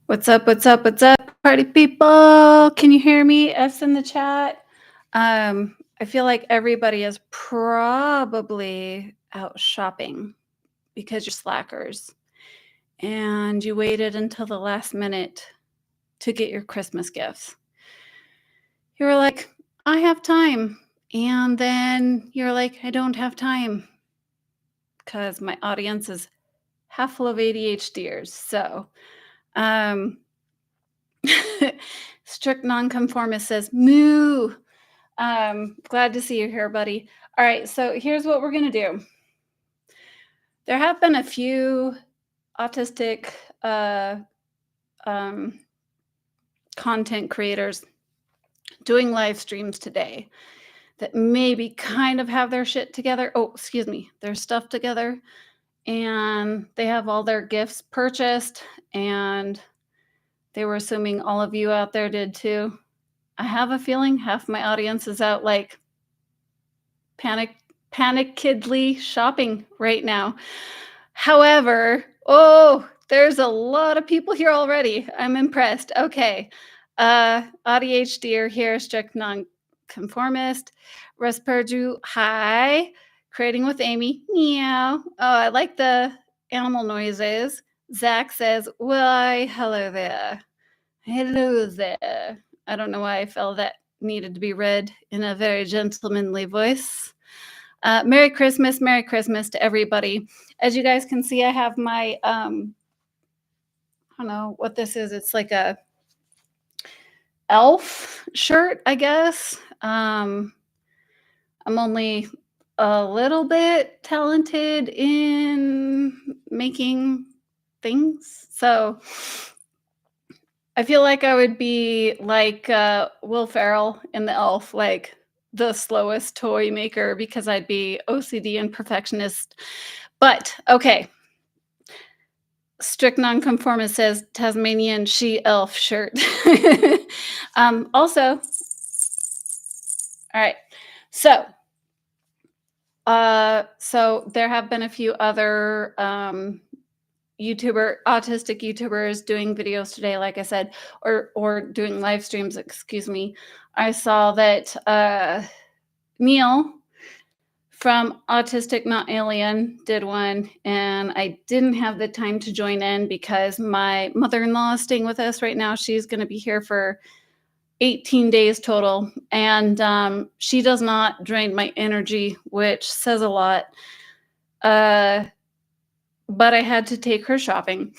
What's up? What's up? What's up, party people? Can you hear me? F's in the chat. I feel like everybody is probably out shopping because you're slackers and you waited until the last minute to get your Christmas gifts. You were like, I have time. And then you're like, I don't have time because my audience is half full of ADHDers. So, strict nonconformist says, moo. Glad to see you here, buddy. All right, so here's what we're going to do. There have been a few autistic content creators doing live streams today that maybe kind of have their shit together. Oh, excuse me, their stuff together. And they have all their gifts purchased, and they were assuming all of you out there did too. I have a feeling half my audience is out like panickidly shopping right now. However, there's a lot of people here already. I'm impressed. Okay. ADHD here, strict nonconformist. Resperju, hi. Creating with Amy, meow. Oh, I like the animal noises. Zach says, why, hello there. Hello there. I don't know why I felt that needed to be read in a very gentlemanly voice. Merry Christmas to everybody. As you guys can see, I have my, I don't know what this is. It's like a elf shirt, I guess. I'm only a little bit talented in making things. So I feel like I would be like Will Ferrell in The Elf, like the slowest toy maker because I'd be OCD and perfectionist. But okay. Strict nonconformist says Tasmanian she elf shirt. Also, all right. So there have been a few other autistic YouTubers doing videos today, like I said, or doing live streams, excuse me. I saw that Neil from Autistic Not Alien did one, and I didn't have the time to join in because my mother-in-law is staying with us right now. She's going to be here for 18 days total, and she does not drain my energy, which says a lot. But I had to take her shopping.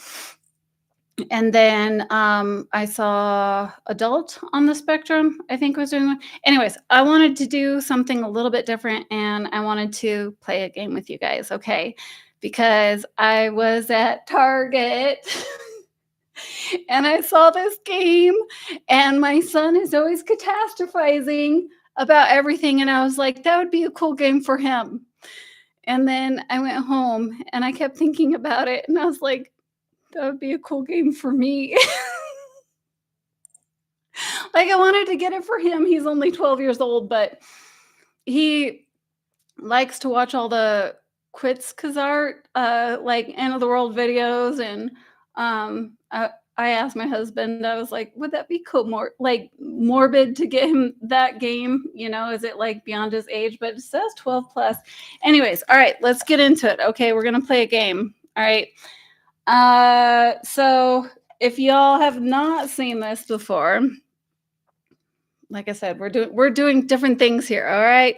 And then I saw Adult on the Spectrum, I think was doing one. Anyways, I wanted to do something a little bit different, and I wanted to play a game with you guys, okay? Because I was at Target and I saw this game, and my son is always catastrophizing about everything, and I was like, that would be a cool game for him. And then I went home and I kept thinking about it, and I was like, that would be a cool game for me. Like, I wanted to get it for him. He's only 12 years old, but he likes to watch all the Quits Kazart, like end of the world videos. And I asked my husband, I was like, would that be cool, more like morbid to get him that game? You know, is it like beyond his age? But it says 12 plus. Anyways, all right, let's get into it. Okay, we're gonna play a game. All right. So if y'all have not seen this before, like I said, we're doing different things here. All right.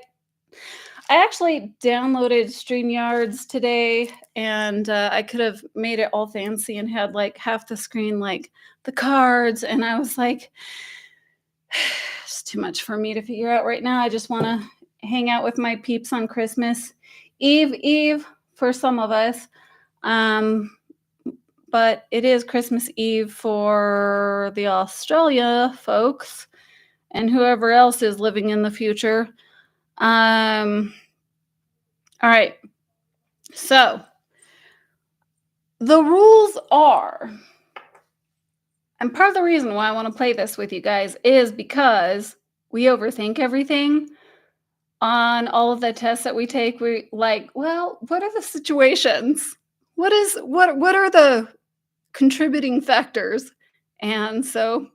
I actually downloaded StreamYards today, and I could have made it all fancy and had like half the screen, like the cards. And I was like, it's too much for me to figure out right now. I just want to hang out with my peeps on Christmas Eve for some of us. But it is Christmas Eve for the Australia folks and whoever else is living in the future. All right. So the rules are, and part of the reason why I want to play this with you guys is because we overthink everything. On all of the tests that we take, we like, well, what are the situations? What are the contributing factors And so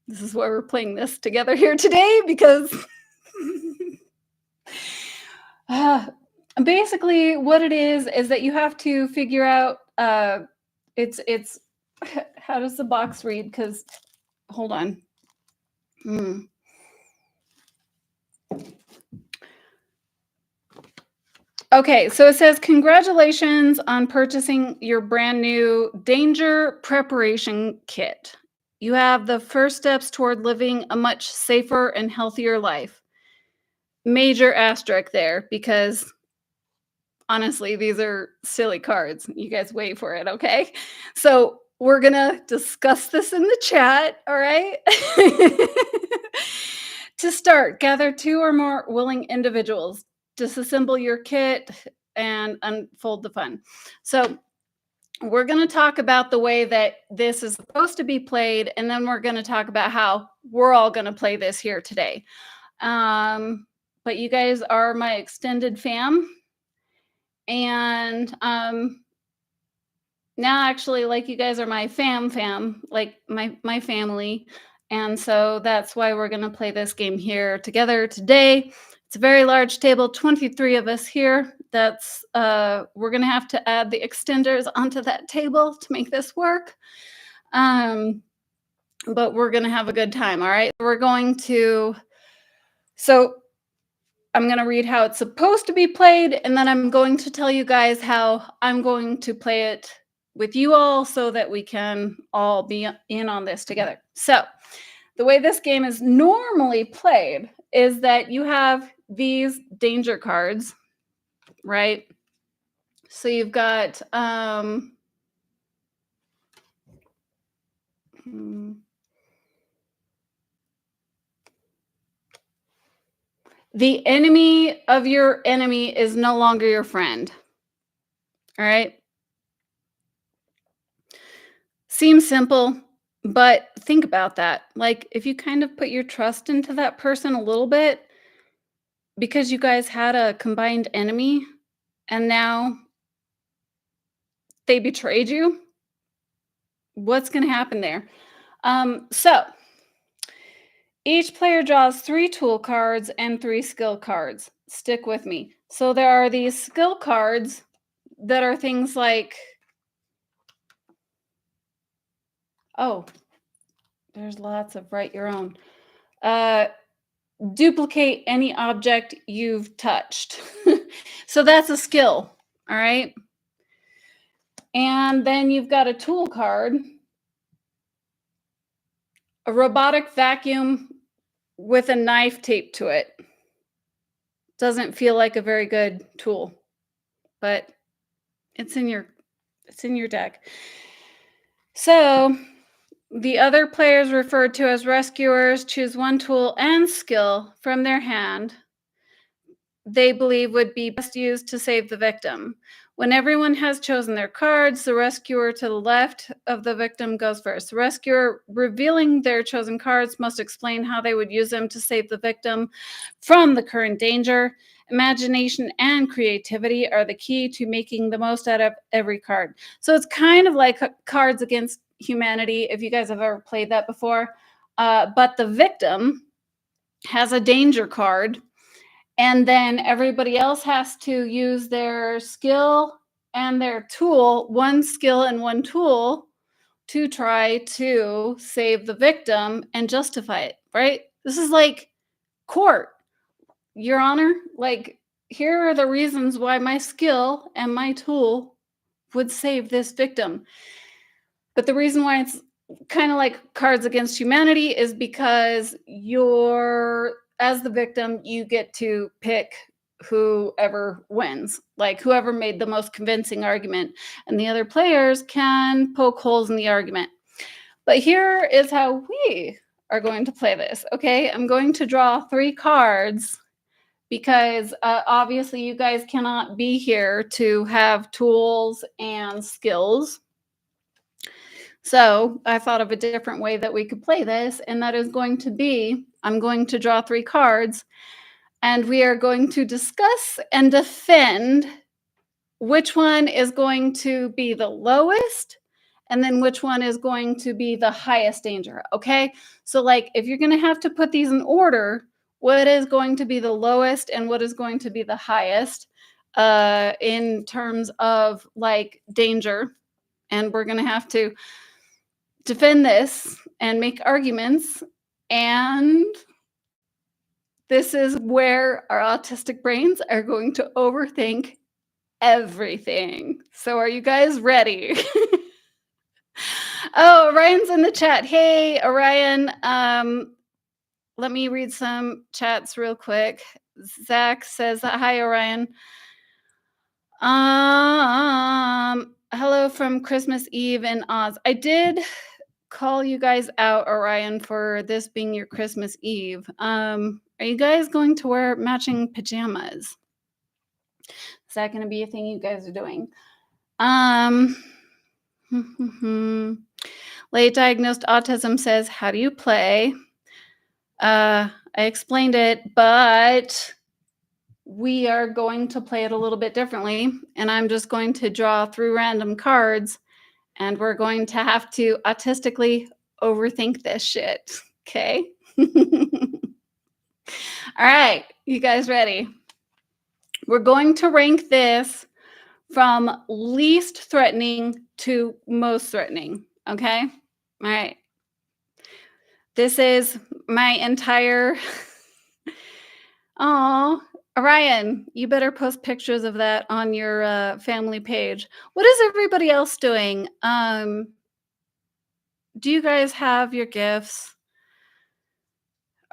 this is why we're playing this together here today, because uh, basically what it is that you have to figure out it's how does the box read? Because hold on. Okay, so it says, congratulations on purchasing your brand new danger preparation kit. You have the first steps toward living a much safer and healthier life. Major asterisk there, because honestly, these are silly cards. You guys wait for it, okay? So we're gonna discuss this in the chat, all right? To start, gather 2 or more willing individuals. Disassemble your kit and unfold the fun. So we're going to talk about the way that this is supposed to be played, and then we're going to talk about how we're all going to play this here today. But you guys are my extended fam, and now actually, like, you guys are my fam, like my family. And so that's why we're going to play this game here together today. It's a very large table, 23 of us here. That's we're going to have to add the extenders onto that table to make this work. But we're going to have a good time, all right? We're going to I'm going to read how it's supposed to be played, and then I'm going to tell you guys how I'm going to play it with you all so that we can all be in on this together. So the way this game is normally played is that you have these danger cards, right? So you've got the enemy of your enemy is no longer your friend. All right. Seems simple, but think about that. Like, if you kind of put your trust into that person a little bit because you guys had a combined enemy and now they betrayed you, what's going to happen there? So each player draws 3 tool cards and 3 skill cards. Stick with me. So there are these skill cards that are things like, oh, there's lots of write your own. Duplicate any object you've touched. So that's a skill, all right? And then you've got a tool card, a robotic vacuum with a knife taped to it. Doesn't feel like a very good tool, but it's in your deck. So the other players referred to as rescuers choose 1 tool and skill from their hand they believe would be best used to save the victim. When everyone has chosen their cards, the rescuer to the left of the victim goes first. The rescuer, revealing their chosen cards, must explain how they would use them to save the victim from the current danger. Imagination and creativity are the key to making the most out of every card. So it's kind of like Cards Against Humanity, if you guys have ever played that before. But the victim has a danger card, and then everybody else has to use their skill and their tool, 1 skill and 1 tool, to try to save the victim and justify it, right? This is like court. Your Honor, like, here are the reasons why my skill and my tool would save this victim. But the reason why it's kind of like Cards Against Humanity is because as the victim, you get to pick whoever wins, like whoever made the most convincing argument, and the other players can poke holes in the argument. But here is how we are going to play this, okay? I'm going to draw 3 cards because obviously you guys cannot be here to have tools and skills. So I thought of a different way that we could play this, and that is going to be, I'm going to draw 3 cards, and we are going to discuss and defend which one is going to be the lowest and then which one is going to be the highest danger, okay? So, like, if you're gonna have to put these in order, what is going to be the lowest and what is going to be the highest, in terms of, like, danger, and we're gonna have to defend this and make arguments, and this is where our autistic brains are going to overthink everything. So are you guys ready? Oh, Orion's in the chat. Hey, Orion. Let me read some chats real quick. Zach says, "Hi, Orion. Hello from Christmas Eve in Oz. I did call you guys out, Orion, for this being your Christmas Eve. Are you guys going to wear matching pajamas? Is that going to be a thing you guys are doing? Late diagnosed autism says, how do you play? I explained it, but we are going to play it a little bit differently. And I'm just going to draw through random cards and we're going to have to autistically overthink this shit. Okay. All right. You guys ready? We're going to rank this from least threatening to most threatening. Okay. All right. This is my entire. Oh, Orion, you better post pictures of that on your family page. What is everybody else doing? Do you guys have your gifts?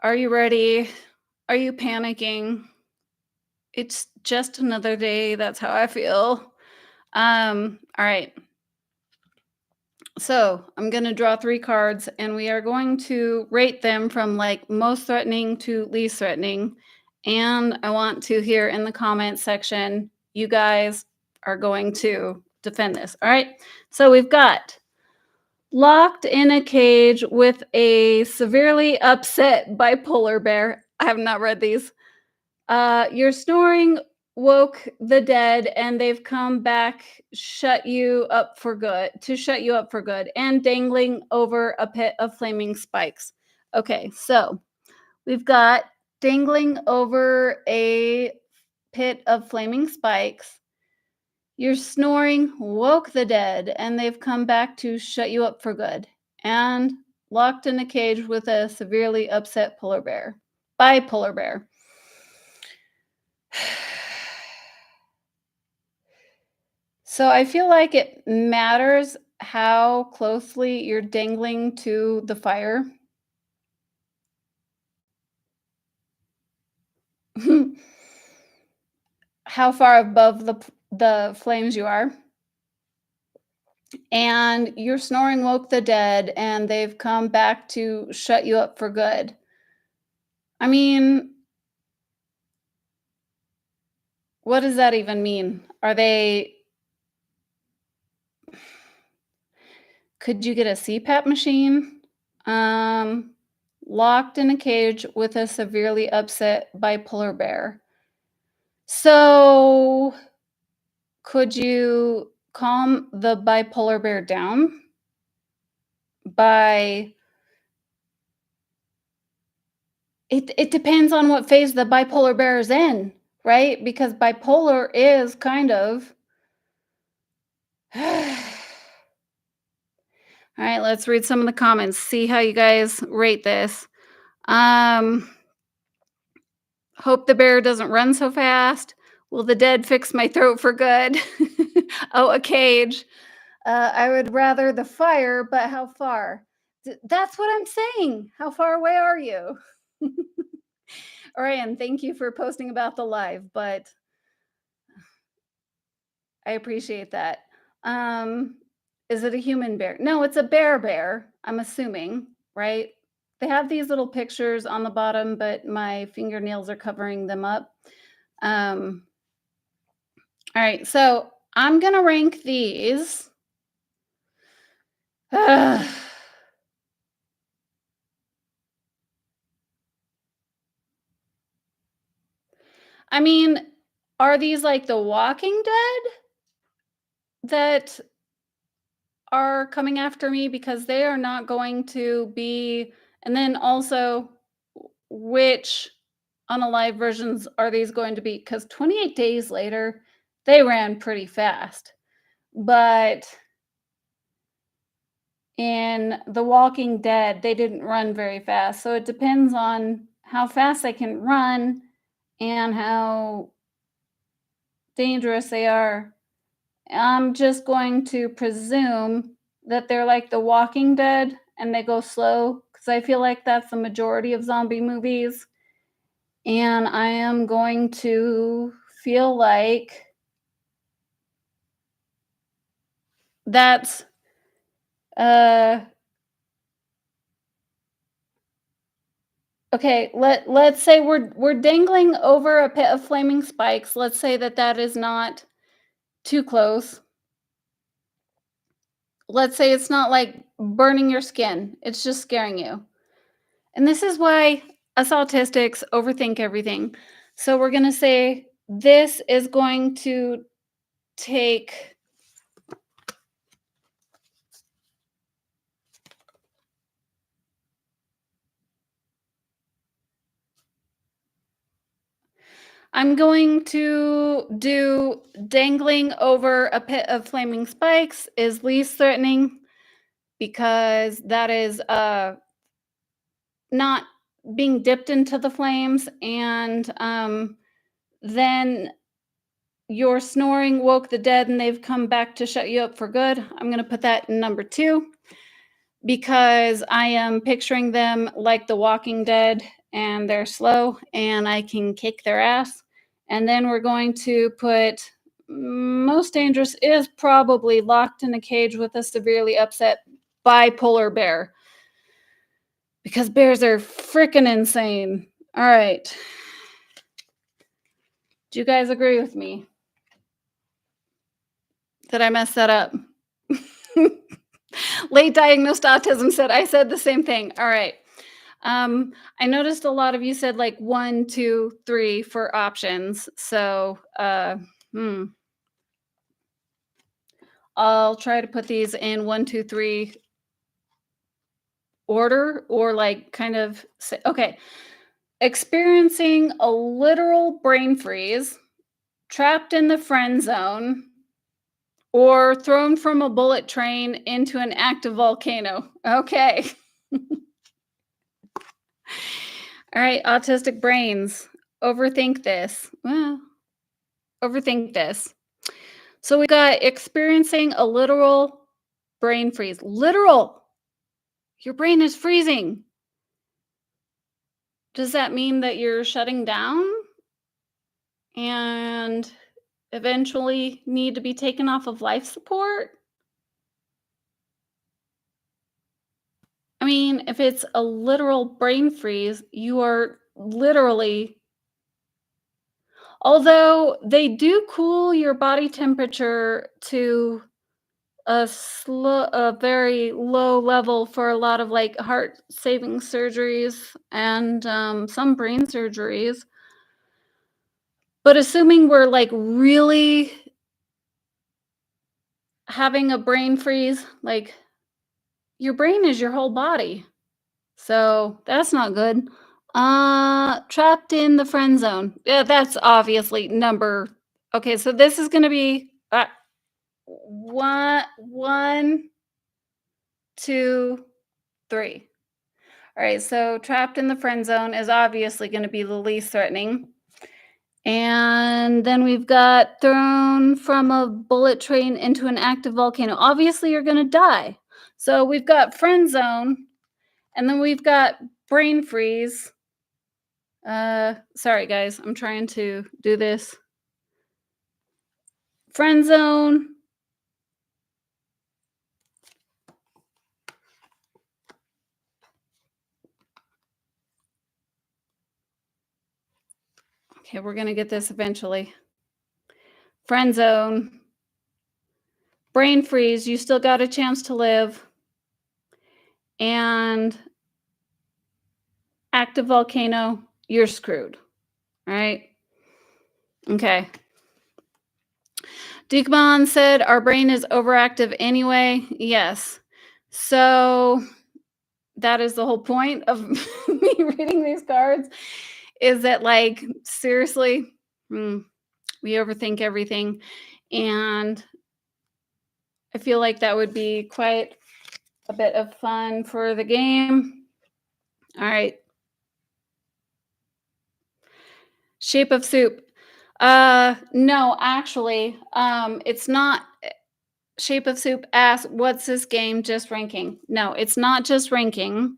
Are you ready? Are you panicking? It's just another day. That's how I feel. All right. So I'm going to draw 3 cards and we are going to rate them from like most threatening to least threatening. And I want to hear in the comment section, you guys are going to defend this. All right. So we've got locked in a cage with a severely upset bipolar bear. I have not read these. Your snoring woke the dead and they've come back shut you up for good to shut you up for good and dangling over a pit of flaming spikes. Okay, so we've got dangling over a pit of flaming spikes. Your snoring woke the dead and they've come back to shut you up for good and locked in a cage with a severely upset bipolar bear. So I feel like it matters how closely you're dangling to the fire. How far above the flames you are. And your snoring woke the dead and they've come back to shut you up for good. I mean, what does that even mean? Could you get a CPAP machine? Locked in a cage with a severely upset bipolar bear. So could you calm the bipolar bear down by it depends on what phase the bipolar bear is in, right? Because bipolar is kind of All right, let's read some of the comments. See how you guys rate this. Hope the bear doesn't run so fast. Will the dead fix my throat for good? Oh, a cage. I would rather the fire, but how far? That's what I'm saying. How far away are you? Orion, thank you for posting about the live, but I appreciate that. Is it a human bear? No, it's a bear, I'm assuming, right? They have these little pictures on the bottom, but my fingernails are covering them up. All right, so I'm going to rank these. I mean, are these like The Walking Dead that are coming after me because they are not going to be, and then also which unalive versions are these going to be? Because 28 days later, they ran pretty fast. But in The Walking Dead, they didn't run very fast. So it depends on how fast they can run and how dangerous they are. I'm just going to presume that they're like The Walking Dead and they go slow because I feel like that's the majority of zombie movies. And I am going to feel like that's okay, let's say we're dangling over a pit of flaming spikes. Let's say that is not too close. Let's say it's not like burning your skin. It's just scaring you. And this is why us autistics overthink everything. So we're going to say this is going to take I'm going to do dangling over a pit of flaming spikes is least threatening because that is not being dipped into the flames, and then your snoring woke the dead and they've come back to shut you up for good. I'm going to put that in number 2 because I am picturing them like The Walking Dead and they're slow and I can kick their ass. And then we're going to put most dangerous is probably locked in a cage with a severely upset bipolar bear because bears are freaking insane. All right. Do you guys agree with me? Did I mess that up? Late diagnosed autism said I said the same thing. All right. I noticed a lot of you said like 1, 2, 3 for options. So I'll try to put these in 1, 2, 3 order or like kind of say, okay. Experiencing a literal brain freeze, trapped in the friend zone, or thrown from a bullet train into an active volcano. Okay. All right, autistic brains. Overthink this. Well, overthink this. So we got experiencing a literal brain freeze. Literal. Your brain is freezing. Does that mean that you're shutting down and eventually need to be taken off of life support? I mean, if it's a literal brain freeze, you are literally, although they do cool your body temperature to a very low level for a lot of like heart saving surgeries and some brain surgeries. But assuming we're like really having a brain freeze, like your brain is your whole body. So that's not good. Trapped in the friend zone. Yeah, that's obviously number. Okay, so this is gonna be one, 2, 3. All right, so trapped in the friend zone is obviously going to be the least threatening. And then we've got thrown from a bullet train into an active volcano. Obviously, you're going to die. So we've got friend zone, and then we've got brain freeze. Sorry, guys, I'm trying to do this. Friend zone. Okay, we're going to get this eventually. Friend zone. Brain freeze, you still got a chance to live. And active volcano, you're screwed. All right. Okay. Dukman said, "Our brain is overactive anyway." Yes. So that is the whole point of me reading these cards is that, like, seriously, mm, we overthink everything. And I feel like that would be quite a bit of fun for the game. All right. Shape of soup. No, actually, it's not. Shape of soup asks, "What's this game just ranking?" No, it's not just ranking.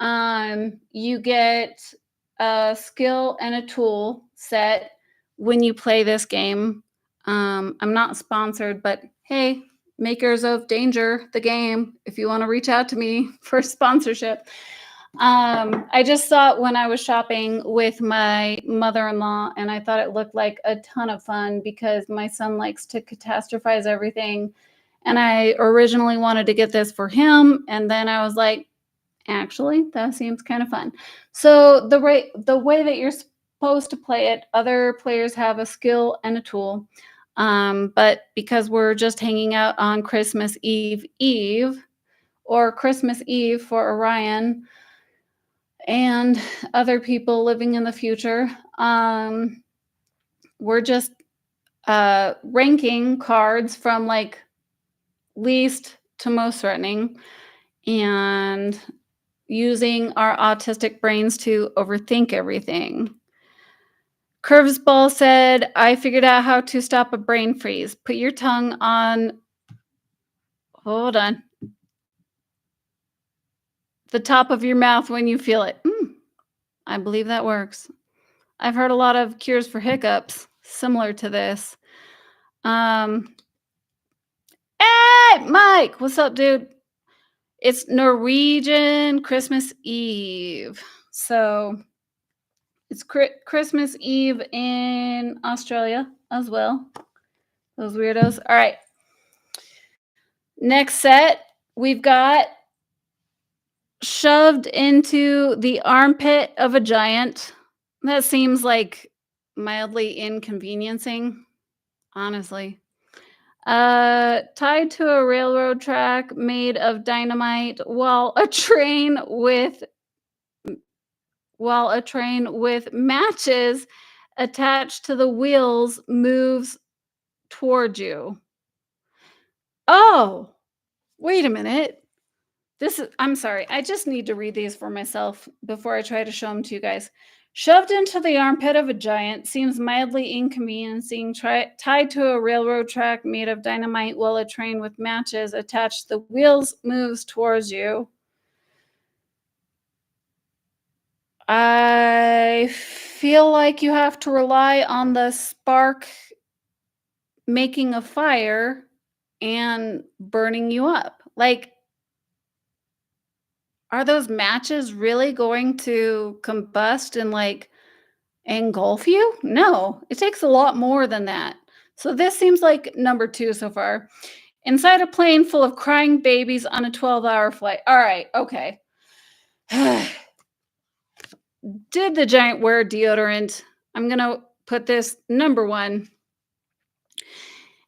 You get a skill and a tool set when you play this game. I'm not sponsored, but hey, makers of Danger, the game, if you want to reach out to me for sponsorship. I just saw it when I was shopping with my mother-in-law, and I thought it looked like a ton of fun because my son likes to catastrophize everything. And I originally wanted to get this for him, and then I was like, actually, that seems kind of fun. So the way that you're supposed to play it, other players have a skill and a tool. But because we're just hanging out on Christmas Eve or Christmas Eve for Orion and other people living in the future, we're just ranking cards from like least to most threatening and using our autistic brains to overthink everything. Curves Ball said, "I figured out how to stop a brain freeze. Put your tongue on, hold on, the top of your mouth when you feel it." I believe that works. I've heard a lot of cures for hiccups similar to this. Um, hey, Mike, what's up, dude? It's Norwegian Christmas Eve. So it's Christmas Eve in Australia as well. Those weirdos. All right. Next set, we've got shoved into the armpit of a giant. That seems like mildly inconveniencing, honestly. Tied to a railroad track made of dynamite while a train with matches attached to the wheels moves toward you. Oh, wait a minute. I'm sorry. I just need to read these for myself before I try to show them to you guys. Shoved into the armpit of a giant seems mildly inconveniencing, tied to a railroad track made of dynamite while a train with matches attached to the wheels moves towards you. I feel like you have to rely on the spark making a fire and burning you up. Like, are those matches really going to combust and like engulf you? No, it takes a lot more than that. So this seems like number 2 so far. Inside a plane full of crying babies on a 12-hour flight. All right, okay. Did the giant wear deodorant? I'm going to put this number 1.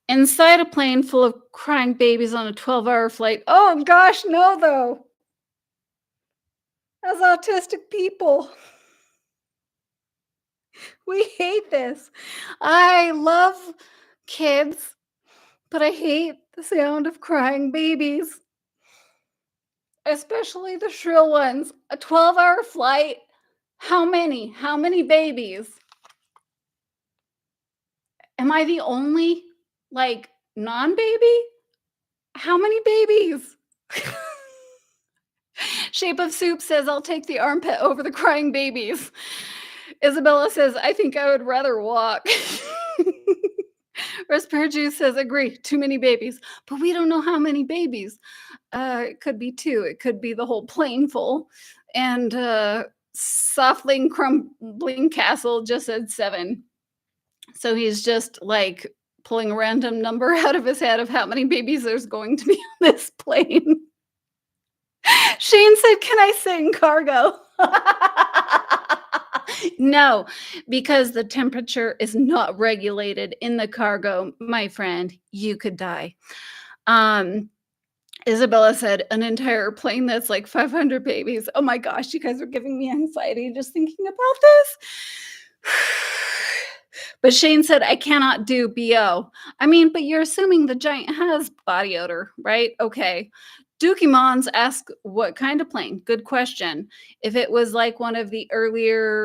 Inside a plane full of crying babies on a 12-hour flight. Oh gosh, no though. As autistic people, we hate this. I love kids, but I hate the sound of crying babies, especially the shrill ones. A 12-hour flight. How many? How many babies? Am I the only like non-baby? How many babies? Shape of Soup says, "I'll take the armpit over the crying babies." Isabella says, "I think I would rather walk." Raspberry Juice says, "Agree, too many babies." But we don't know how many babies. It could be 2. It could be the whole plane full. And Softling Crumbling Castle just said 7. So he's just like pulling a random number out of his head of how many babies there's going to be on this plane. Shane said, "Can I sing cargo?" No, because the temperature is not regulated in the cargo, my friend, you could die. Um, Isabella said, "An entire plane that's like 500 babies." Oh my gosh, you guys are giving me anxiety just thinking about this. But Shane said, "I cannot do BO." I mean, but you're assuming the giant has body odor, right? Okay. Dookie Mons asked, "What kind of plane?" Good question. If it was like one of the earlier,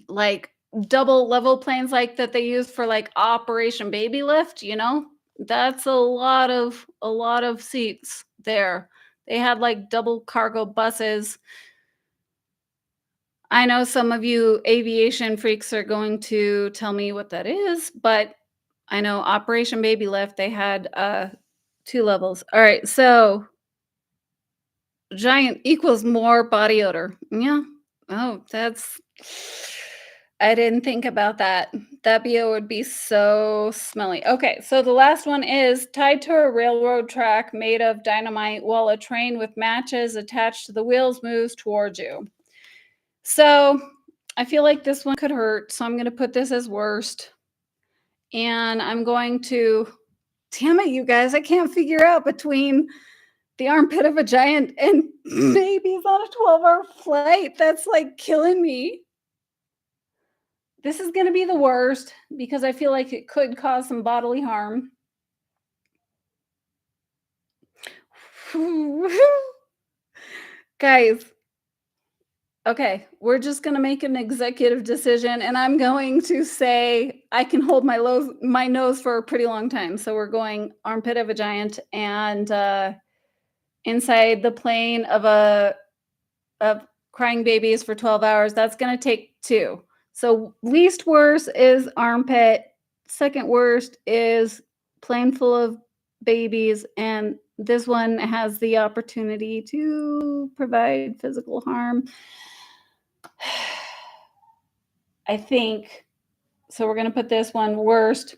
like double level planes like that they use for like Operation Baby Lift, that's a lot of seats there. They had like double cargo buses. I know some of you aviation freaks are going to tell me what that is, but I know Operation Baby Lift, they had two levels. All right, so giant equals more body odor. Yeah. Oh, I didn't think about that. That BO would be so smelly. Okay, so the last one is tied to a railroad track made of dynamite while a train with matches attached to the wheels moves towards you. So I feel like this one could hurt. So I'm going to put this as worst. And I'm going to, damn it, you guys, I can't figure out between the armpit of a giant and babies on a 12-hour flight. That's like killing me. This is going to be the worst because I feel like it could cause some bodily harm. Guys, okay, we're just going to make an executive decision and I'm going to say I can hold my nose for a pretty long time. So we're going armpit of a giant and inside the plane of crying babies for 12 hours. That's going to take 2. So least worst is armpit. Second worst is plane full of babies. And this one has the opportunity to provide physical harm. I think. So we're going to put this one worst.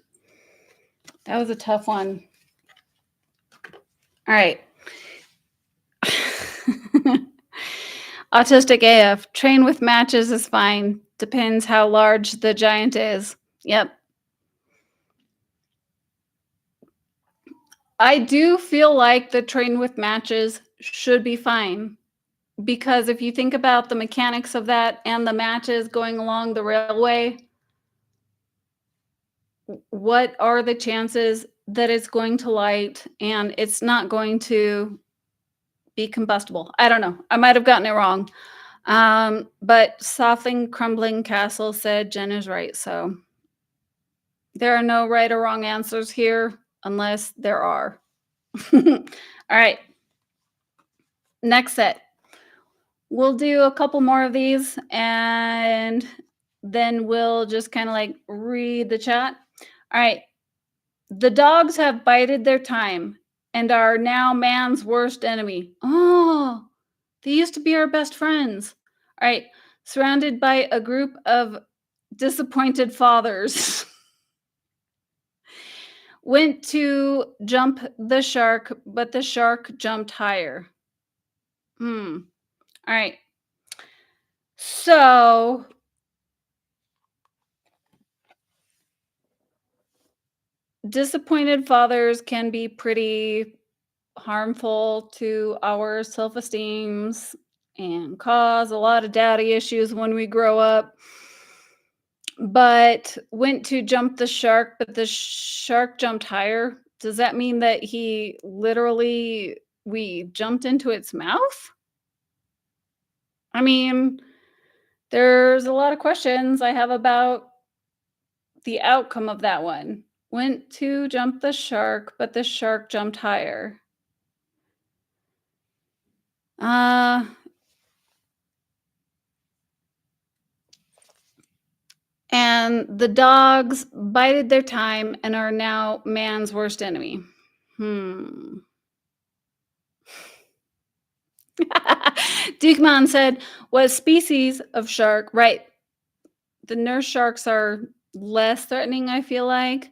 That was a tough one. All right. Autistic AF. Train with matches is fine. Depends how large the giant is. Yep. I do feel like the train with matches should be fine. Because if you think about the mechanics of that and the matches going along the railway, what are the chances that it's going to light and it's not going to be combustible? I don't know. I might have gotten it wrong. But Soffing Crumbling Castle said Jen is right. So there are no right or wrong answers here unless there are. All right. Next set. We'll do a couple more of these and then we'll just kind of like read the chat. All right. The dogs have bided their time and are now man's worst enemy. Oh, they used to be our best friends. All right. Surrounded by a group of disappointed fathers. Went to jump the shark, but the shark jumped higher. All right. So disappointed fathers can be pretty harmful to our self-esteems and cause a lot of daddy issues when we grow up. But went to jump the shark, but the shark jumped higher. Does that mean that we jumped into its mouth? I mean, there's a lot of questions I have about the outcome of that one. Went to jump the shark, but the shark jumped higher. And the dogs bided their time and are now man's worst enemy. Dukman said, was species of shark, right? The nurse sharks are less threatening, I feel like.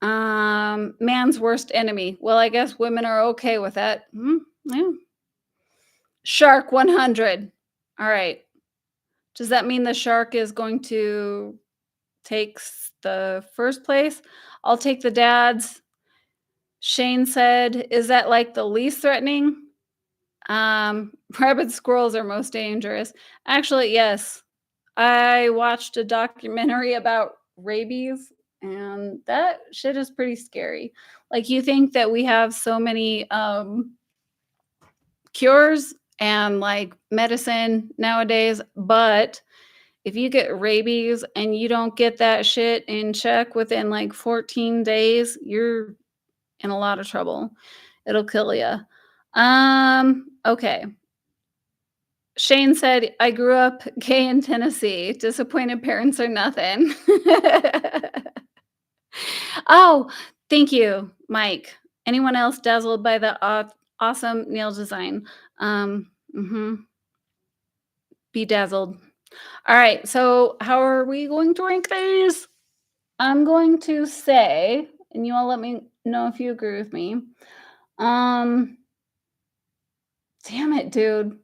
Man's worst enemy. Well, I guess women are okay with that. Yeah. Shark 100. All right. Does that mean the shark is going to take the first place? I'll take the dad's. Shane said, "Is that like the least threatening?" Rabid squirrels are most dangerous. Actually, yes. I watched a documentary about rabies, and that shit is pretty scary. Like, you think that we have so many cures and like medicine nowadays, but if you get rabies and you don't get that shit in check within like 14 days, you're in a lot of trouble. It'll kill you. Okay. Shane said, "I grew up gay in Tennessee. Disappointed parents are nothing." Oh, thank you, Mike. Anyone else dazzled by the awesome nail design? Be dazzled. All right, so how are we going to rank these? I'm going to say, and you all let me know if you agree with me. Um, Damn it, dude.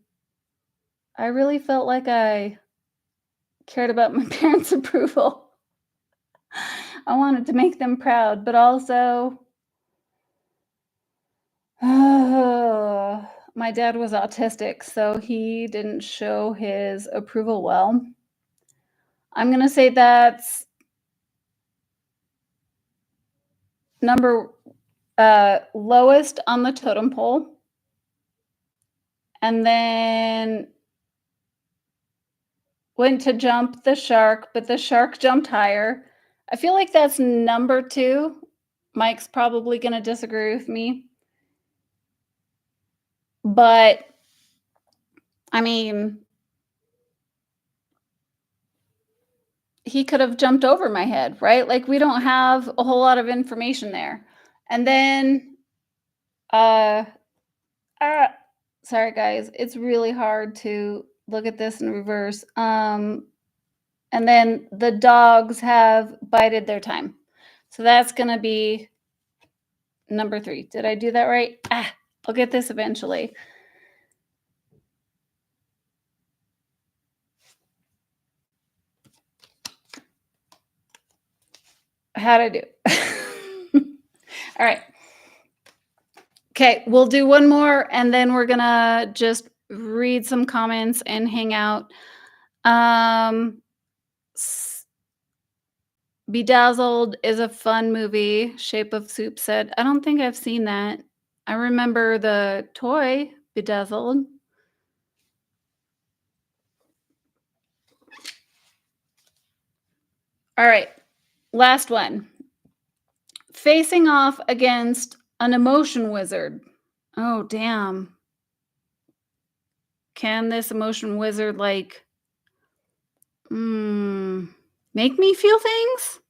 I really felt like I cared about my parents' approval. I wanted to make them proud, but also, my dad was autistic, so he didn't show his approval well. I'm gonna say that's number lowest on the totem pole, and then went to jump the shark, but the shark jumped higher. I feel like that's number 2. Mike's probably gonna disagree with me, but I mean, he could have jumped over my head, right? Like, we don't have a whole lot of information there. And then, uh, ah, sorry guys, it's really hard to look at this in reverse. And then the dogs have bided their time. So that's gonna be number 3. Did I do that right? I'll get this eventually. How'd I do? All right. Okay, we'll do one more and then we're gonna just read some comments and hang out. Bedazzled is a fun movie, Shape of Soup said. I don't think I've seen that. I remember the toy, Bedazzled. All right, last one. Facing off against an emotion wizard. Oh, damn. Can this emotion wizard, like, make me feel things?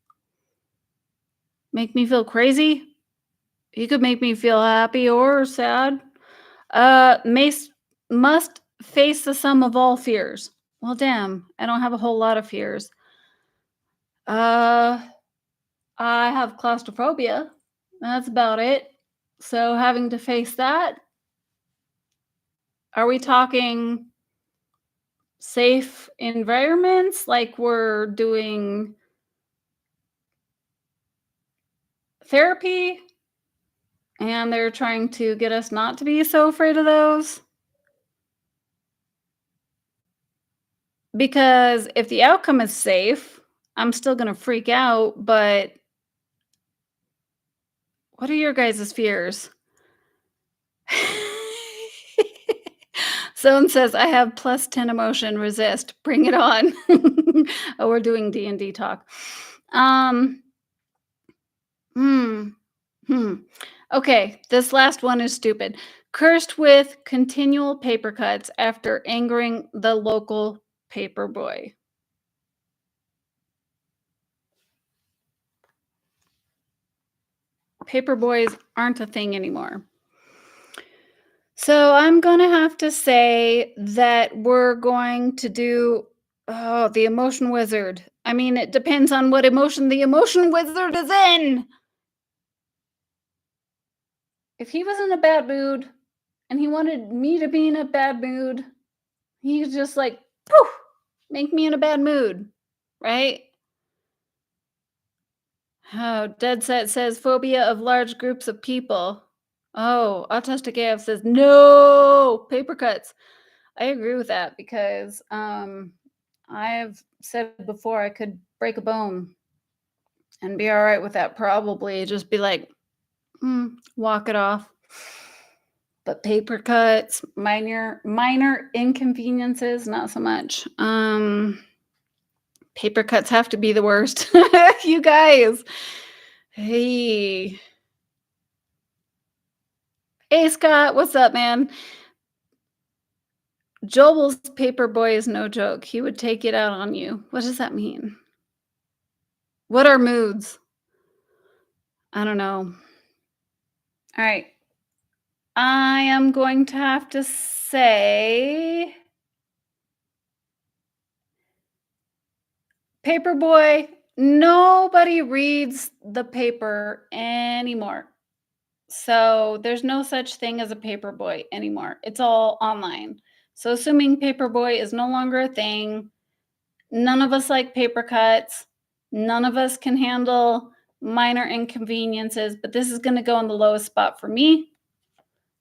Make me feel crazy? He could make me feel happy or sad. Mace must face the sum of all fears. Well, damn, I don't have a whole lot of fears. I have claustrophobia. That's about it. So having to face that, are we talking safe environments like we're doing therapy and they're trying to get us not to be so afraid of those? Because if the outcome is safe, I'm still going to freak out, but what are your guys' fears? Someone says, "I have +10 emotion, resist, bring it on." Oh, we're doing D&D talk. Um, hmm, hmm. Okay, this last one is stupid. Cursed with continual paper cuts after angering the local paper boy. Paper boys aren't a thing anymore. So I'm gonna have to say that we're going to do the emotion wizard. I mean, it depends on what emotion the emotion wizard is in. If he was in a bad mood and he wanted me to be in a bad mood, You just like, poof, make me in a bad mood, right? Oh, Dead Set says phobia of large groups of people. Oh, Autistic AF says no paper cuts. I agree with that because I've said before I could break a bone and be all right with that. Probably just be like, walk it off. But paper cuts, minor inconveniences, not so much. Paper cuts have to be the worst. You guys. Hey. Hey, Scott, what's up, man? Joel's paper boy is no joke. He would take it out on you. What does that mean? What are moods? I don't know. All right. I am going to have to say Paperboy, nobody reads the paper anymore. So there's no such thing as a paperboy anymore. It's all online. So assuming paperboy is no longer a thing, none of us like paper cuts. None of us can handle minor inconveniences, but this is going to go in the lowest spot for me.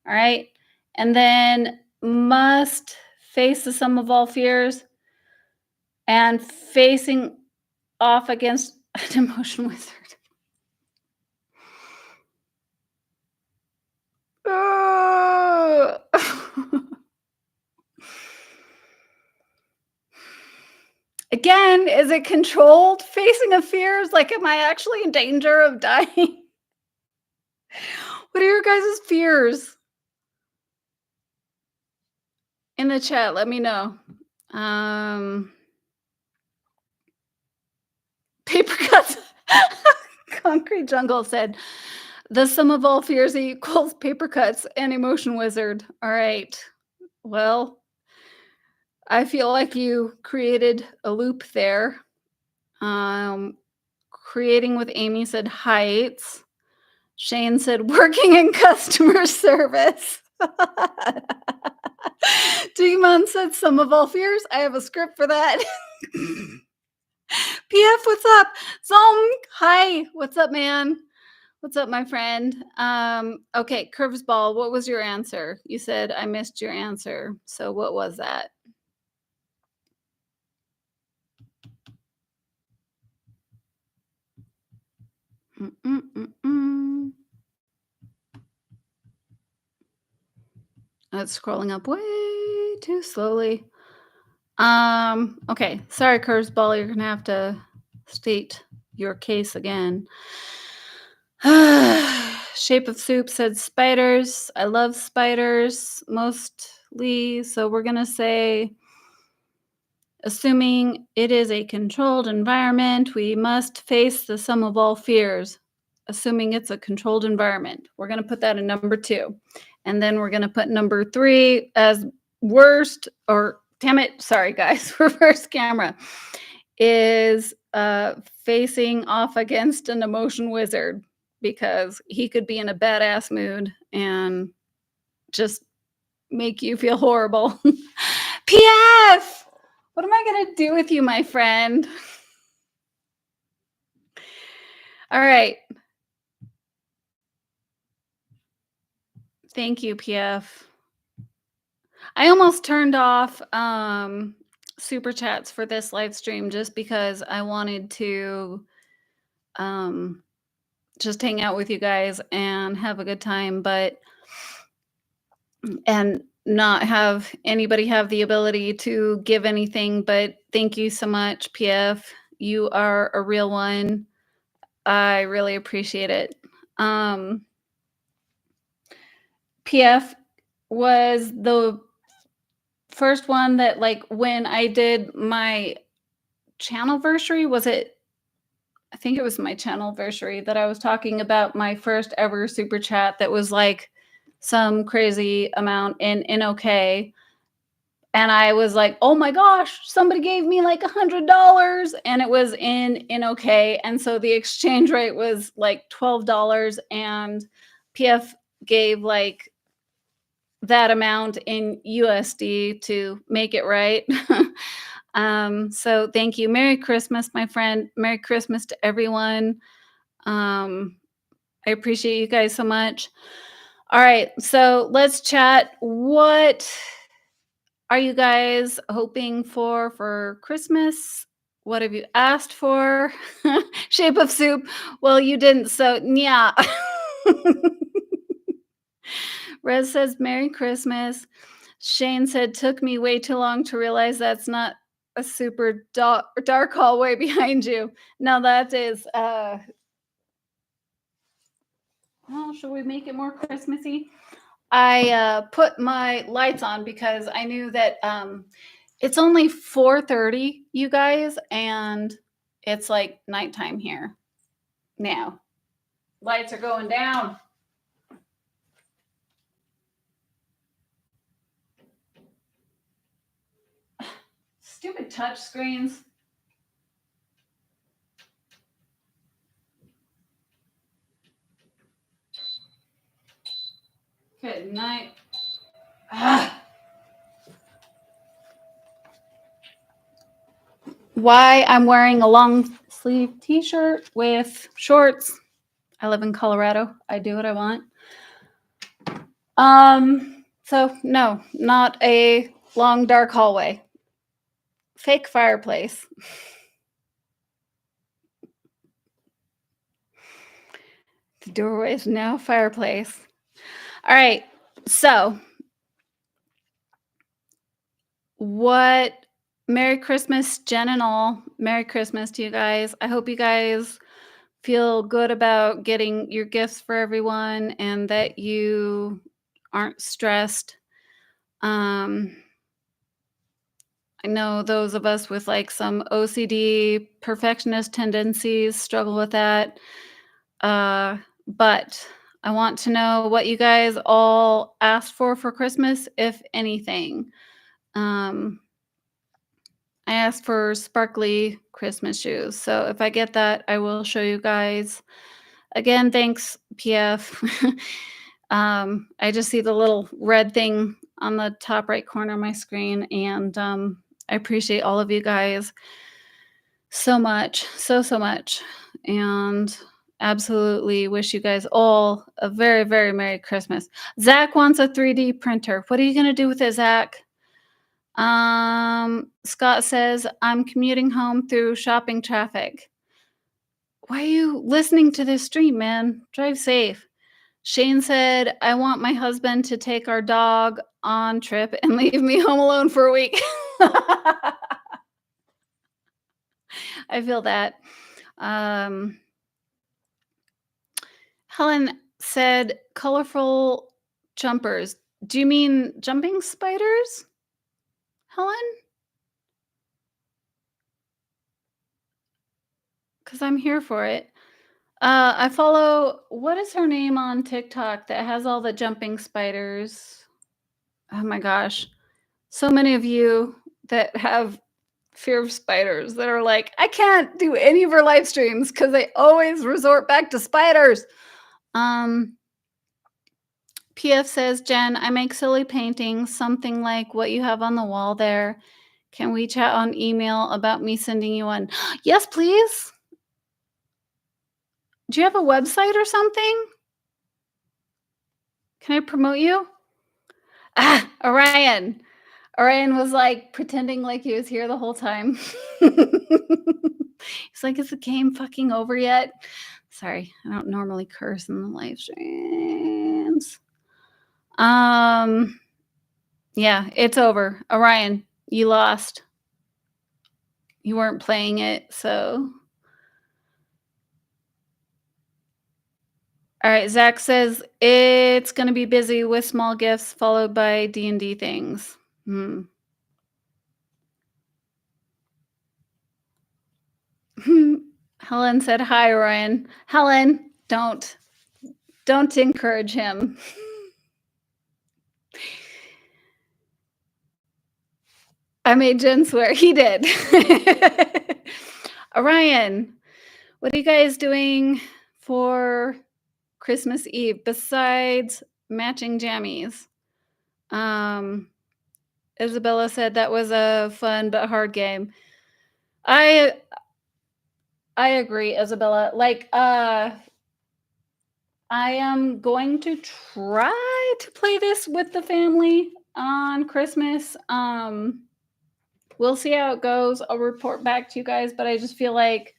All right. And then must face the sum of all fears and facing off against an emotion wizard. Again, is it controlled facing of fears? Like, am I actually in danger of dying? What are your guys' fears? In the chat, let me know. Paper cuts. Concrete Jungle said, the sum of all fears equals paper cuts and emotion wizard. All right. Well, I feel like you created a loop there. Creating with Amy said heights. Shane said working in customer service. Demon said sum of all fears. I have a script for that. PF, what's up? Zom, hi. What's up, man? What's up, my friend? Okay, Curvesball, what was your answer? You said I missed your answer. So what was that? It's scrolling up way too slowly. Okay, sorry, Curvesball, you're gonna have to state your case again. Shape of Soup said spiders. I love spiders mostly, so we're gonna say, assuming it is a controlled environment, we must face the sum of all fears. Assuming it's a controlled environment, we're gonna put that in number 2, and then we're gonna put number 3 as worst, or damn it, sorry guys, reverse camera, is facing off against an emotion wizard, because he could be in a badass mood and just make you feel horrible. PF, what am I gonna do with you, my friend? All right. Thank you, PF. I almost turned off super chats for this live stream just because I wanted to just hang out with you guys and have a good time, and not have anybody have the ability to give anything. But thank you so much, PF. You are a real one. I really appreciate it. PF was the first one that, like, when I did my channelversary, was it? I think it was my channelversary that I was talking about my first ever super chat that was like some crazy amount in OK. And I was like, oh my gosh, somebody gave me like $100, and it was in OK. And so the exchange rate was like $12, and PF gave like that amount in USD to make it right. So thank you. Merry Christmas, my friend. Merry Christmas to everyone. Um, I appreciate you guys so much. All right, so let's chat. What are you guys hoping for Christmas? What have you asked for? Shape of soup. Well, you didn't, so yeah. Rez says Merry Christmas. Shane said took me way too long to realize that's not a super dark hallway behind you. No, that is well, should we make it more Christmassy? I put my lights on because I knew that it's only 4:30, you guys, and it's like nighttime here now. Lights are going down. Stupid touch screens. Good night. Ah. Why I'm wearing a long sleeve t-shirt with shorts. I live in Colorado. I do what I want. So no, not a long dark hallway. Fake fireplace. The doorway is now fireplace. All right. So what Merry Christmas, Jen and all. Merry Christmas to you guys. I hope you guys feel good about getting your gifts for everyone and that you aren't stressed. I know those of us with like some OCD perfectionist tendencies struggle with that. But I want to know what you guys all asked for Christmas, if anything. I asked for sparkly Christmas shoes. So if I get that, I will show you guys. Again, thanks, PF. I just see the little red thing on the top right corner of my screen, and I appreciate all of you guys so much, so much, and absolutely wish you guys all a very, very Merry Christmas. Zach wants a 3D printer. What are you going to do with it, Zach? Scott says, I'm commuting home through shopping traffic. Why are you listening to this stream, man? Drive safe. Shane said, I want my husband to take our dog on trip and leave me home alone for a week. I feel that. Helen said, colorful jumpers. Do you mean jumping spiders, Helen? Because I'm here for it. I follow, what is her name on TikTok that has all the jumping spiders? Oh my gosh. So many of you that have fear of spiders that are like, I can't do any of her live streams because they always resort back to spiders. PF says, Jen, I make silly paintings, something like what you have on the wall there. Can we chat on email about me sending you one? Yes, please. Do you have a website or something? Can I promote you? Ah, Orion. Orion was like pretending like he was here the whole time. He's like, is the game fucking over yet? Sorry, I don't normally curse in the live streams. Yeah, it's over. Orion, you lost. You weren't playing it, so. All right, Zach says it's going to be busy with small gifts followed by D&D things. Helen said, hi, Orion. Helen, don't encourage him. I made Jen swear. He did. Orion, what are you guys doing for Christmas Eve besides matching jammies? Um, Isabella said that was a fun but hard game. I I agree, Isabella. Like, I am going to try to play this with the family on Christmas. We'll see how it goes. I'll report back to you guys, but I just feel like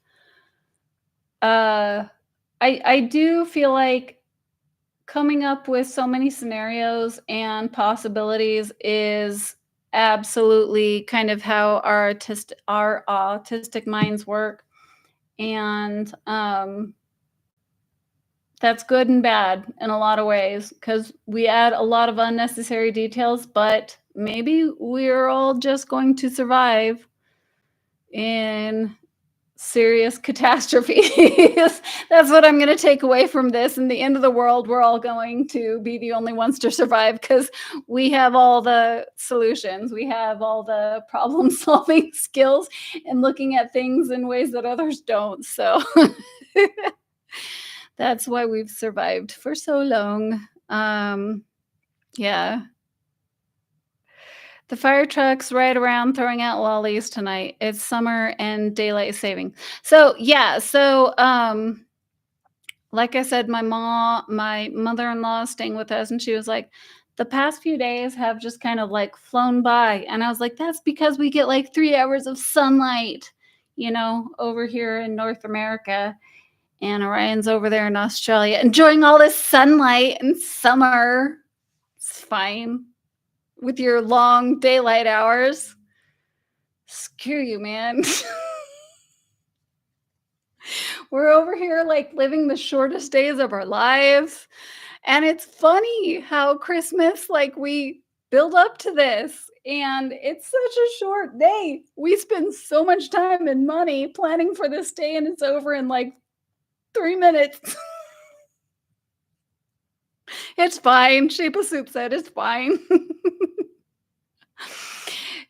uh I do feel like coming up with so many scenarios and possibilities is absolutely kind of how our autistic minds work. And that's good and bad in a lot of ways because we add a lot of unnecessary details, but maybe we're all just going to survive in serious catastrophes. That's what I'm going to take away from this. In the end of the world, we're all going to be the only ones to survive because we have all the solutions. We have all the problem solving skills and looking at things in ways that others don't. So that's why we've survived for so long. Yeah. The fire trucks ride around throwing out lollies tonight. It's summer and daylight saving. So yeah, like I said, my mother-in-law is staying with us, and she was like, the past few days have just kind of like flown by. And I was like, that's because we get like 3 hours of sunlight, over here in North America. And Orion's over there in Australia enjoying all this sunlight and summer. It's fine with your long daylight hours. Screw you, man. We're over here like living the shortest days of our lives. And it's funny how Christmas, like, we build up to this, and it's such a short day. We spend so much time and money planning for this day, and it's over in like 3 minutes. It's fine. Shape of Soup said it's fine.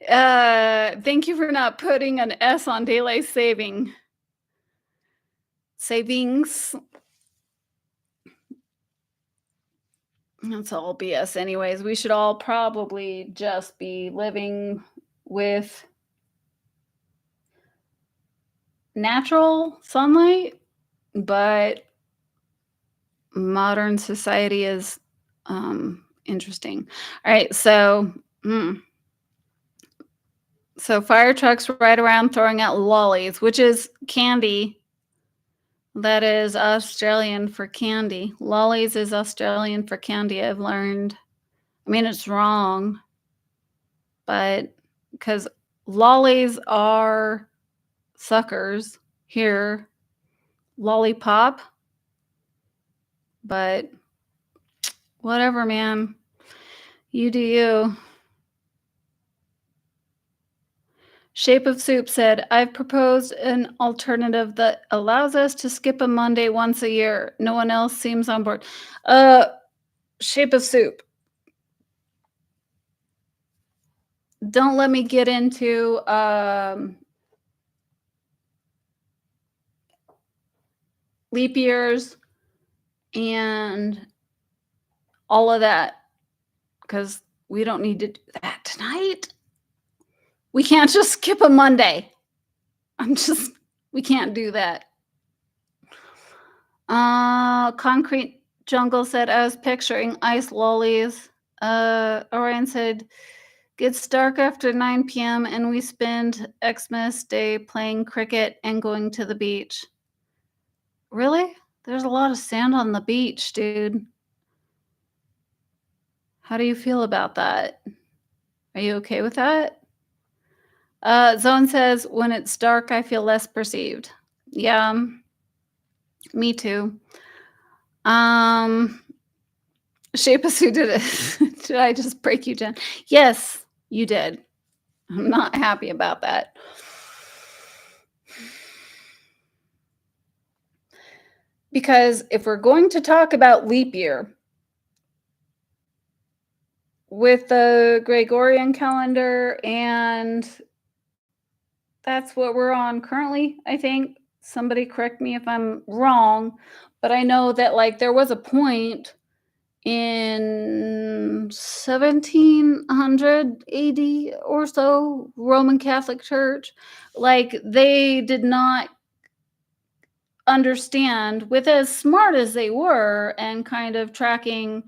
Thank you for not putting an S on daylight savings. That's all BS anyways. We should all probably just be living with natural sunlight, but modern society is interesting. All right, so fire trucks ride around throwing out lollies, which is candy. That is Australian for candy. Lollies is Australian for candy, I've learned. I mean, it's wrong, but because lollies are suckers here, lollipop, but whatever, man. You do you. Shape of Soup said, I've proposed an alternative that allows us to skip a Monday once a year. No one else seems on board. Shape of Soup, don't let me get into leap years and all of that because we don't need to do that tonight. We can't just skip a Monday. We can't do that. Concrete Jungle said, I was picturing ice lollies. Orion said, gets dark after 9 p.m. and we spend Xmas Day playing cricket and going to the beach. Really? There's a lot of sand on the beach, dude. How do you feel about that? Are you okay with that? Zone says, when it's dark, I feel less perceived. Yeah, me too. Shapeus, who did it? Did I just break you, Jen? Yes, you did. I'm not happy about that. Because if we're going to talk about leap year with the Gregorian calendar, and that's what we're on currently, I think. Somebody correct me if I'm wrong, but I know that like there was a point in 1700 AD or so, Roman Catholic Church. Like, they did not understand, with as smart as they were and kind of tracking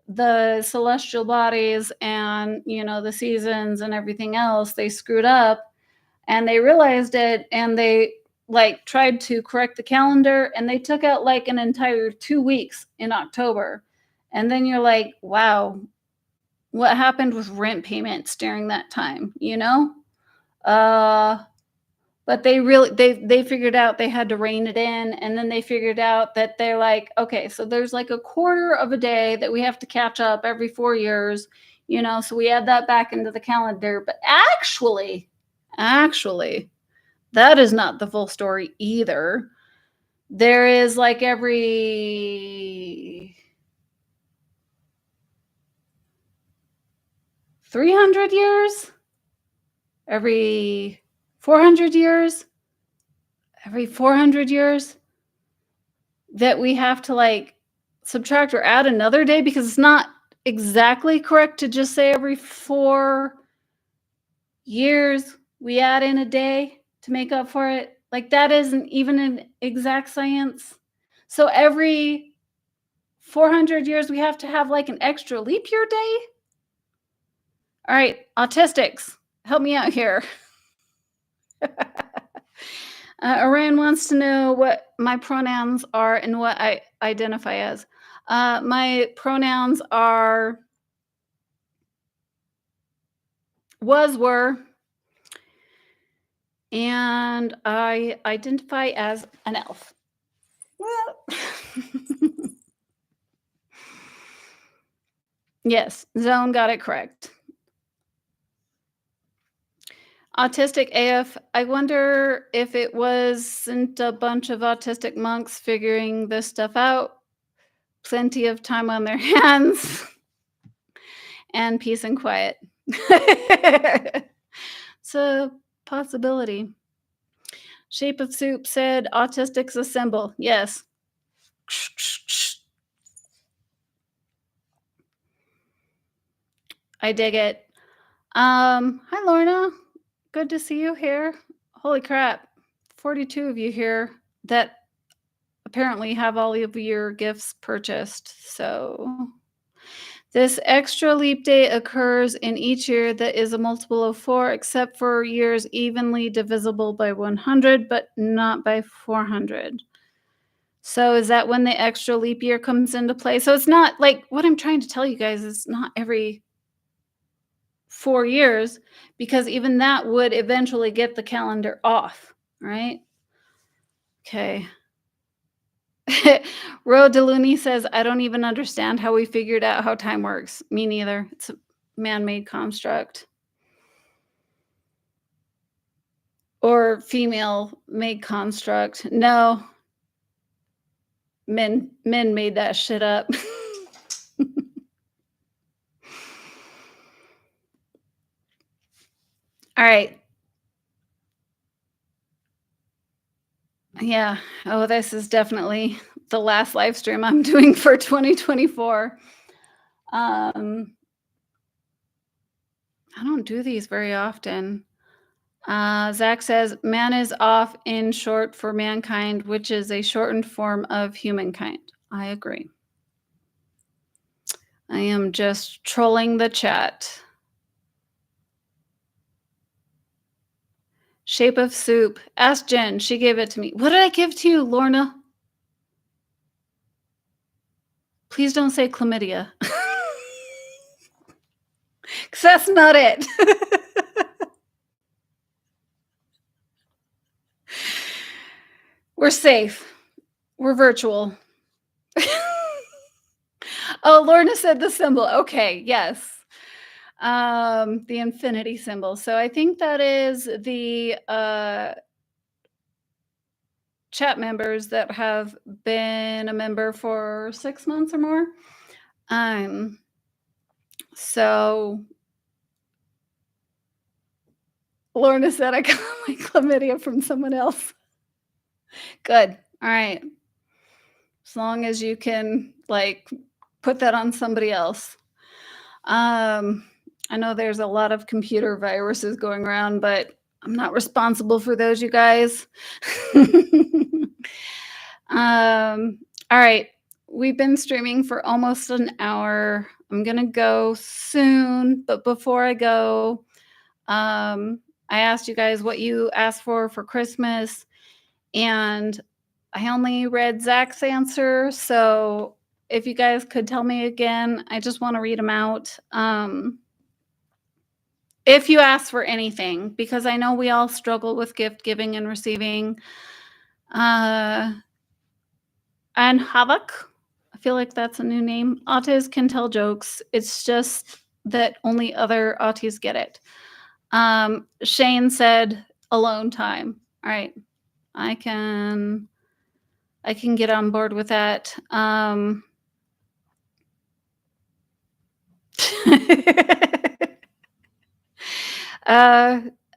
the celestial bodies and, the seasons and everything else, they screwed up and they realized it, and they like tried to correct the calendar, and they took out like an entire 2 weeks in October. And then you're like, wow, what happened with rent payments during that time? Uh, but they figured out they had to rein it in, and then they figured out that they're like, okay, so there's like a quarter of a day that we have to catch up every 4 years. So we add that back into the calendar. But actually, that is not the full story either. There is like every 300 years, every 400 years, every 400 years that we have to like subtract or add another day, because it's not exactly correct to just say every 4 years we add in a day to make up for it. Like, that isn't even an exact science. So every 400 years we have to have like an extra leap year day. All right, autistics, help me out here. Orion wants to know what my pronouns are and what I identify as. My pronouns are was, were, and I identify as an elf. Well, yes, Zone got it correct. Autistic AF, I wonder if it wasn't a bunch of autistic monks figuring this stuff out. Plenty of time on their hands and peace and quiet. It's a possibility. Shape of Soup said autistic's a symbol. Yes. I dig it. Hi Lorna. Good to see you here. Holy crap. 42 of you here that apparently have all of your gifts purchased. So this extra leap day occurs in each year that is a multiple of 4, except for years evenly divisible by 100, but not by 400. So is that when the extra leap year comes into play? So it's not like, what I'm trying to tell you guys is not every 4 years, because even that would eventually get the calendar off, right? Okay. Ro DeLuni says, I don't even understand how we figured out how time works. Me neither. It's a man-made construct. Or female-made construct. No. Men made that shit up. All right. Yeah. Oh, this is definitely the last live stream I'm doing for 2024. I don't do these very often. Zach says, man is off in short for mankind, which is a shortened form of humankind. I agree. I am just trolling the chat. Shape of Soup. Ask Jen. She gave it to me. What did I give to you, Lorna? Please don't say chlamydia. Because that's not it. We're safe. We're virtual. Oh, Lorna said the symbol. Okay, yes. The infinity symbol. So I think that is the chat members that have been a member for 6 months or more. So Lorna said I got my chlamydia from someone else. Good. All right. As long as you can like put that on somebody else. Um, I know there's a lot of computer viruses going around, but I'm not responsible for those, you guys. All right. We've been streaming for almost an hour. I'm gonna go soon, but before I go, I asked you guys what you asked for Christmas, and I only read Zach's answer. So if you guys could tell me again, I just want to read them out. If you ask for anything, because I know we all struggle with gift giving and receiving. Uh, and Havoc, I feel like that's a new name. Autis can tell jokes. It's just that only other Autis get it. Shane said alone time. All right. I can get on board with that. uh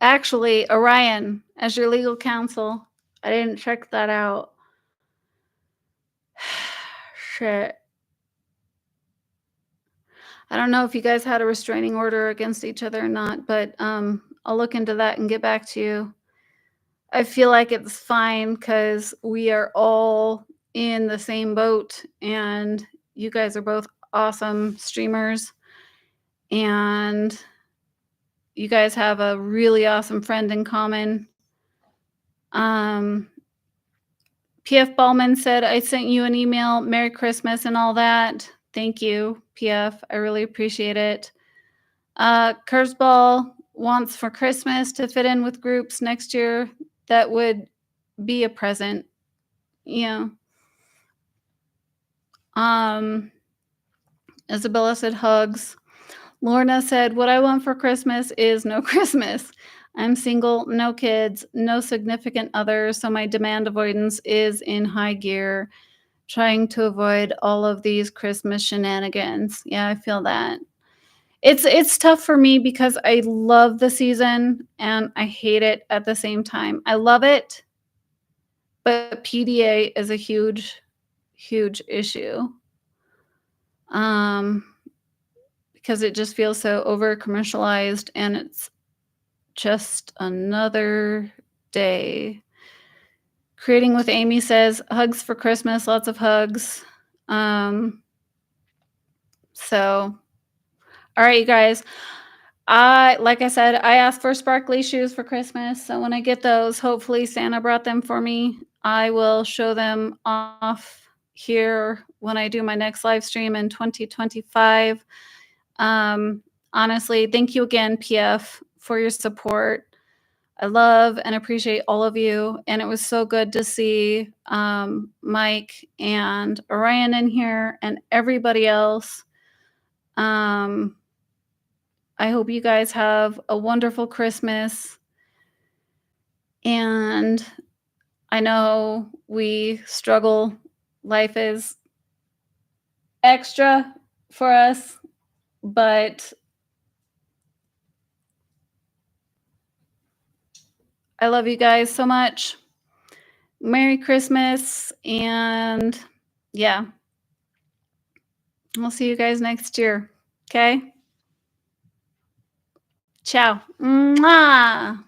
Actually, Orion, as your legal counsel, I didn't check that out. Shit. I don't know if you guys had a restraining order against each other or not, but I'll look into that and get back to you. I feel like it's fine because we are all in the same boat, and you guys are both awesome streamers, and you guys have a really awesome friend in common. PF Ballman said, I sent you an email, Merry Christmas and all that. Thank you, PF. I really appreciate it. Kurzball wants for Christmas to fit in with groups next year. That would be a present. Yeah. Isabella said hugs. Lorna said, what I want for Christmas is no Christmas. I'm single, no kids, no significant other, so my demand avoidance is in high gear, trying to avoid all of these Christmas shenanigans. Yeah, I feel that. It's tough for me because I love the season and I hate it at the same time. I love it, but PDA is a huge, huge issue. Because it just feels so over commercialized and it's just another day. Creating with Amy says, hugs for Christmas, lots of hugs. So, all right, you guys. Like I said, I asked for sparkly shoes for Christmas. So when I get those, hopefully Santa brought them for me. I will show them off here when I do my next live stream in 2025. Honestly, thank you again, PF, for your support. I love and appreciate all of you. And it was so good to see Mike and Orion in here and everybody else. I hope you guys have a wonderful Christmas. And I know we struggle. Life is extra for us, but I love you guys so much. Merry Christmas. And yeah, we'll see you guys next year. Okay? Ciao. Mwah.